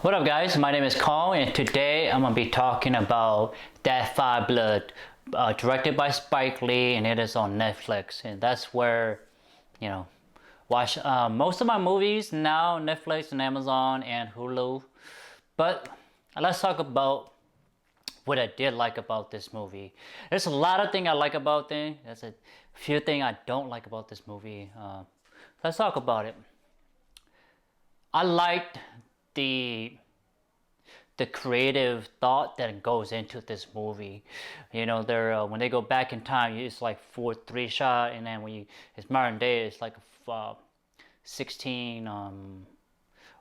What up, guys? My name is Kong, and today I'm gonna be talking about That Five Blood, directed by Spike Lee, and it is on Netflix. And that's where, you know, watch most of my movies now. Netflix and Amazon and Hulu. But let's talk about what I did like about this movie. There's a lot of things I like about it. There's a few things I don't like about this movie. Let's talk about it. I liked the creative thought that goes into this movie. You know, they're when they go back in time, it's like 4:3 shot, and then when it's modern day, it's like a 16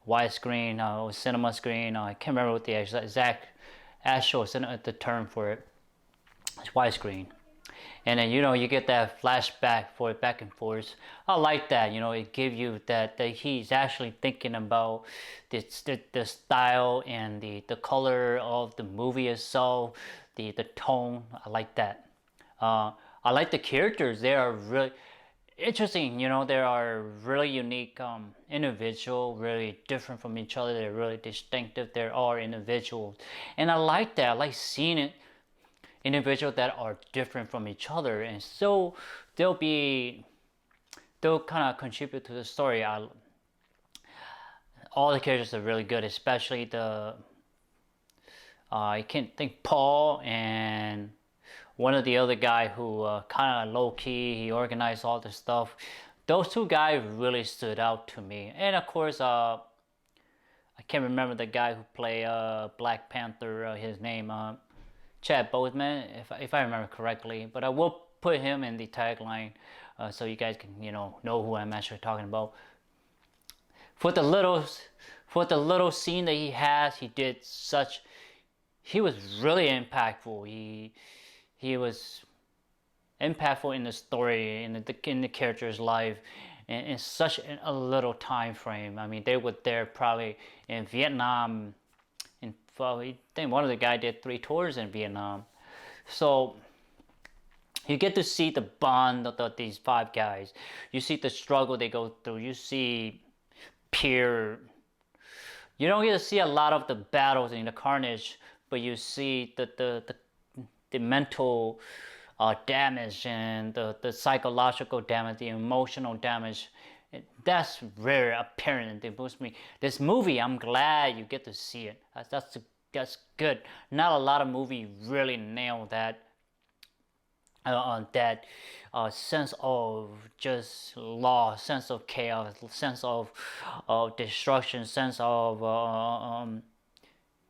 widescreen cinema screen. I can't remember what the exact actual the term for it. It's widescreen. And then you get that flashback for it back and forth. I like that. It gives you that he's actually thinking about the style and the color of the movie itself, the tone. I like that. I like the characters. They are really interesting. They are really unique individual, really different from each other. They're really distinctive. They are individuals, and I like that. I like seeing it. Individuals that are different from each other, and so they'll kind of contribute to the story. All the characters are really good, especially the I can't think Paul and one of the other guy who kind of low key. He organized all the stuff. Those two guys really stood out to me, and of course I can't remember the guy who played Black Panther. His name. Chad Boseman, if I remember correctly, but I will put him in the tagline so you guys can know who I'm actually talking about. For the little scene that he has, he was really impactful. He was impactful in the story, in the character's life, in such a little time frame. I mean, they were there probably in Vietnam. I think one of the guys did 3 tours in Vietnam. So you get to see the bond of these 5 guys. You see the struggle they go through. You see peer. You don't get to see a lot of the battles and the carnage, but you see the mental damage and the psychological damage, the emotional damage. That's very apparent in this movie. I'm glad you get to see it. That's good. Not a lot of movies really nail that sense of just loss, sense of chaos, sense of destruction, sense of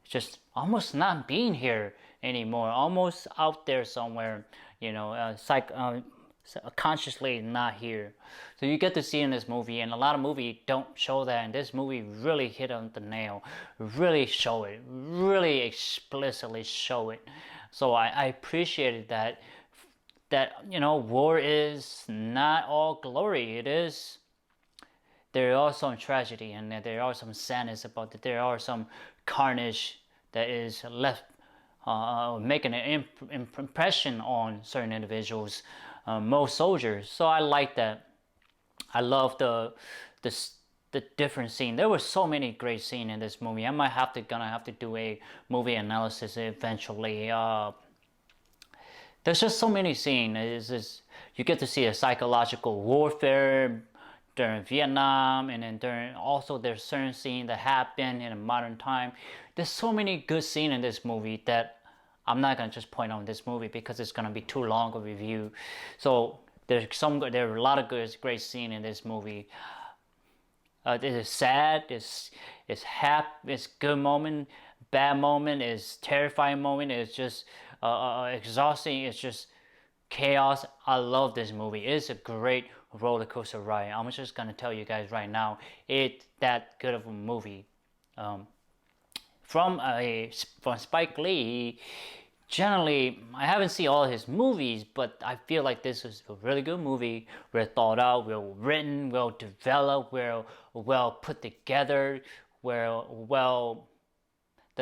just almost not being here anymore, almost out there somewhere. Consciously not here. So you get to see in this movie, and a lot of movies don't show that, and this movie really hit on the nail, really show it, really explicitly show it. So I appreciated that war is not all glory. There are some tragedy, and there are some sadness about it. There are some carnage that is left making an impression on certain individuals, most soldiers. So I like that. I love the different scene. There were so many great scenes in this movie. I might gonna have to do a movie analysis eventually. There's just so many scenes. You get to see a psychological warfare during Vietnam, and then there's certain scenes that happen in a modern time. There's so many good scenes in this movie that I'm not gonna just point on this movie because it's gonna be too long a review. So there are a lot of great scenes in this movie. It is sad. It's good moment, bad moment. It's terrifying moment. It's just exhausting. It's just chaos. I love this movie. It's a great roller coaster ride. I'm just gonna tell you guys right now, it's that good of a movie. From Spike Lee, generally, I haven't seen all his movies, but I feel like this is a really good movie. Well thought out, well written, well developed, well put together, the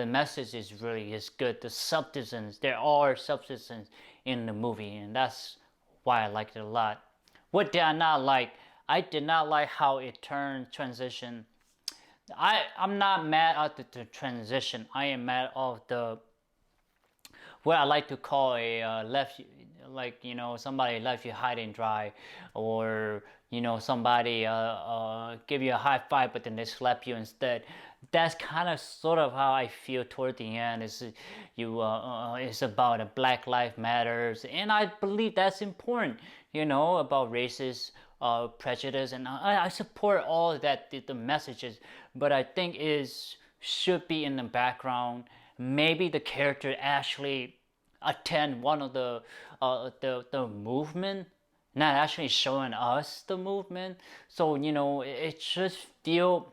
message is good. The substance, there are substance in the movie, and that's why I liked it a lot. What did I not like? I did not like how it transitioned I'm not mad at the transition. I am mad of the what I like to call a left, like somebody left you high and dry, or somebody give you a high five but then they slap you instead. That's kind of sort of how I feel toward the end. Is it's about a Black Lives Matters, and I believe that's important. About racist prejudice, and I support all of that the messages, but I think is should be in the background. Maybe the character actually attend one of the movement, not actually showing us the movement. So it just feel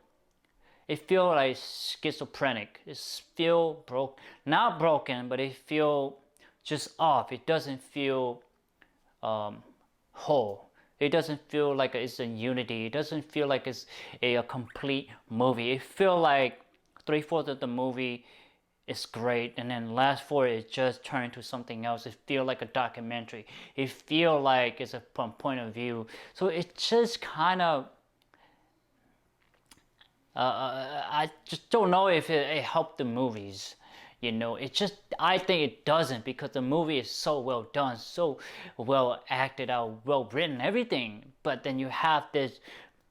like schizophrenic. It feel broke, not broken, but it feel just off. It doesn't feel whole. It doesn't feel like it's a unity. It doesn't feel like it's a complete movie. It feel like 3/4 of the movie is great, and then last four it just turned to something else. It feel like a documentary. It feel like it's a point of view. So it just kind of I just don't know if it helped the movies. It just, I think it doesn't, because the movie is so well done, so well acted out, well written, everything. But then you have this,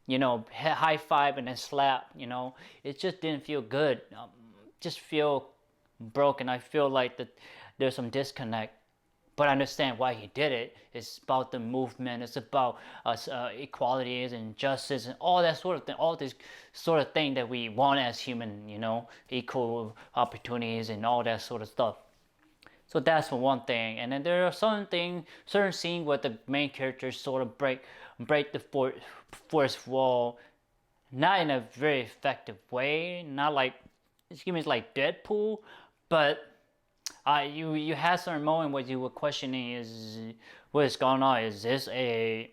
high five and then slap. It just didn't feel good. Just feel broken. I feel like that there's some disconnect. But I understand why he did it. It's about the movement. It's about equalities and justice and all that sort of thing. All this sort of thing that we want as human, equal opportunities and all that sort of stuff. So that's for one thing. And then there are certain scenes where the main characters sort of break the fourth wall, not in a very effective way. Not like, excuse me, it's like Deadpool, but you had certain moment where you were questioning is what is going on. Is this a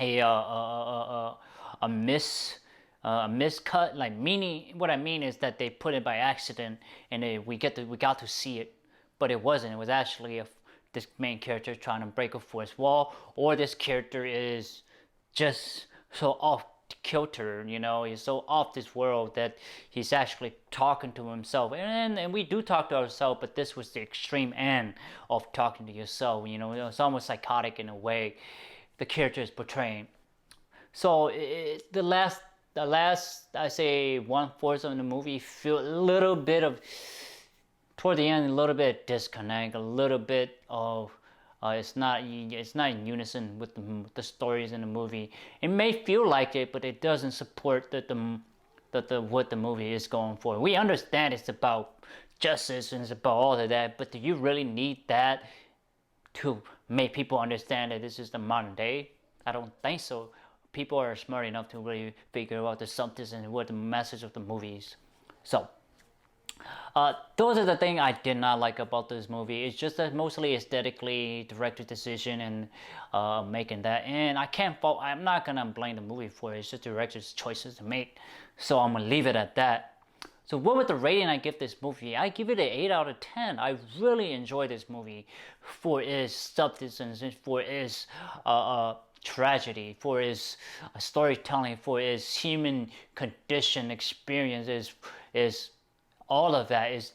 uh, uh, uh, a miscut? Like, meaning, what I mean is that they put it by accident, and we got to see it, but it wasn't. It was actually this main character trying to break a fourth wall, or this character is just so off kilter. He's so off this world that he's actually talking to himself, and we do talk to ourselves, but this was the extreme end of talking to yourself. It's almost psychotic in a way the character is portraying. So the last I say 1/4 of the movie feel a little bit of, toward the end, a little bit of disconnect, a little bit of it's not in unison with the stories in the movie. It may feel like it, but it doesn't support the what the movie is going for. We understand it's about justice and it's about all of that, but do you really need that to make people understand that this is the modern day? I don't think so. People are smart enough to really figure out the substance and what the message of the movie is. So those are the things I did not like about this movie. It's just that mostly aesthetically, director's decision and making that. And I can't fault. I'm not gonna blame the movie for it. It's just the director's choices to make. So I'm gonna leave it at that. So what would the rating I give this movie? I give it an 8 out of 10. I really enjoy this movie for its substance and for its tragedy, for its storytelling, for its human condition experience. Is all of that is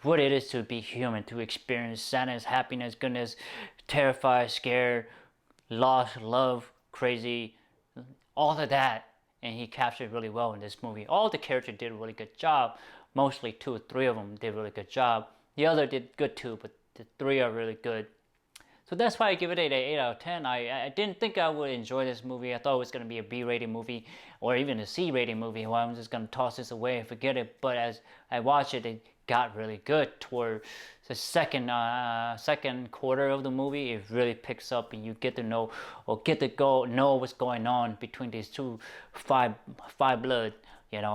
what it is to be human, to experience sadness, happiness, goodness, terrified, scared, lost, love, crazy, all of that. And he captured really well in this movie. All the characters did a really good job. Mostly 2 or 3 of them did a really good job. The other did good too, but the 3 are really good. So that's why I give it an 8 out of 10. I didn't think I would enjoy this movie. I thought it was going to be a B-rated movie or even a C-rated movie. Well, I'm just going to toss this away and forget it. But as I watched it, it got really good. Toward the second quarter of the movie, it really picks up, and you get to know what's going on between these two five blood.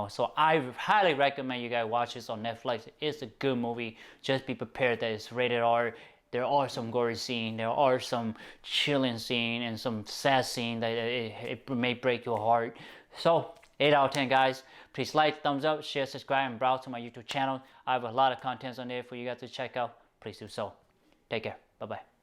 So I highly recommend you guys watch this on Netflix. It's a good movie. Just be prepared that it's rated R. There are some gory scenes, there are some chilling scenes, and some sad scenes that it may break your heart. So 8 out of 10, guys. Please like, thumbs up, share, subscribe, and browse to my YouTube channel. I have a lot of contents on there for you guys to check out. Please do so. Take care. Bye bye.